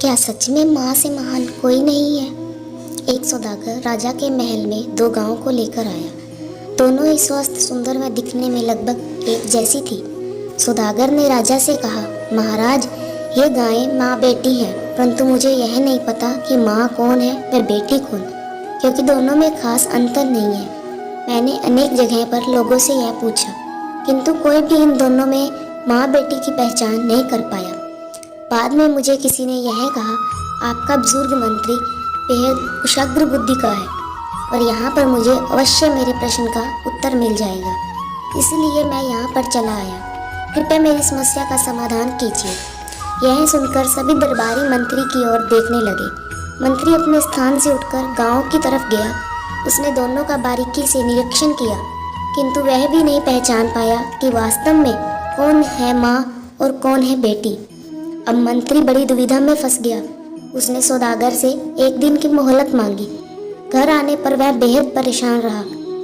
क्या सच में माँ से महान कोई नहीं है? एक सौदागर राजा के महल में दो गायों को लेकर आया। दोनों ही स्वस्थ, सुंदर व दिखने में लगभग एक जैसी थी। सौदागर ने राजा से कहा, महाराज, ये गायें माँ बेटी हैं, परंतु मुझे यह नहीं पता कि माँ कौन है व बेटी कौन, क्योंकि दोनों में खास अंतर नहीं है। मैंने अनेक जगह पर लोगों से यह पूछा, किंतु कोई भी इन दोनों में माँ बेटी की पहचान नहीं कर पाया। बाद में मुझे किसी ने यह कहा, आपका बुजुर्ग मंत्री बेहद कुशाग्र बुद्धि का है और यहाँ पर मुझे अवश्य मेरे प्रश्न का उत्तर मिल जाएगा, इसलिए मैं यहाँ पर चला आया। कृपया मेरी समस्या का समाधान कीजिए। यह सुनकर सभी दरबारी मंत्री की ओर देखने लगे। मंत्री अपने स्थान से उठकर गांव की तरफ गया। उसने दोनों का बारीकी से निरीक्षण किया, किंतु वह भी नहीं पहचान पाया कि वास्तव में कौन है माँ और कौन है बेटी। अब मंत्री बड़ी दुविधा में फंस गया। उसने सौदागर से एक दिन की मोहलत मांगी। घर आने पर वह बेहद परेशान रहा।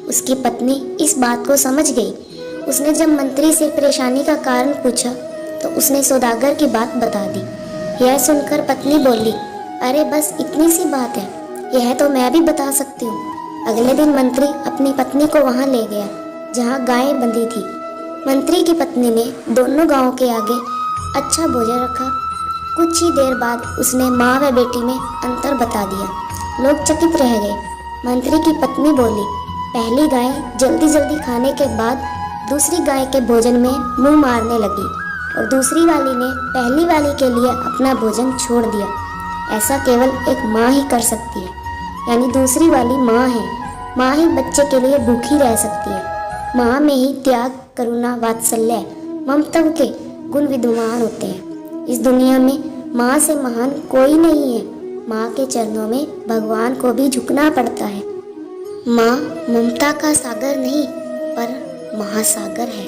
उसकी पत्नी इस बात को समझ गई। उसने जब मंत्री से परेशानी का कारण पूछा तो उसने सौदागर की बात बता दी। यह सुनकर पत्नी बोली, अरे बस इतनी सी बात है, यह तो मैं भी बता सकती हूँ। अगले दिन मंत्री अपनी पत्नी को वहाँ ले गया जहाँ गायें बंधी थी। मंत्री की पत्नी ने दोनों गायों के आगे अच्छा भोजन रखा। कुछ ही देर बाद उसने माँ व बेटी में अंतर बता दिया। लोग चकित रह गए। मंत्री की पत्नी बोली, पहली गाय जल्दी जल्दी खाने के बाद दूसरी गाय के भोजन में मुंह मारने लगी और दूसरी वाली ने पहली वाली के लिए अपना भोजन छोड़ दिया। ऐसा केवल एक माँ ही कर सकती है, यानी दूसरी वाली माँ है। माँ ही बच्चे के लिए भूखी रह सकती है। माँ में ही त्याग, करुणा, वात्सल्य, ममता के गुण विद्यमान होते हैं। इस दुनिया में माँ से महान कोई नहीं है। माँ के चरणों में भगवान को भी झुकना पड़ता है। माँ ममता का सागर नहीं, पर महासागर है।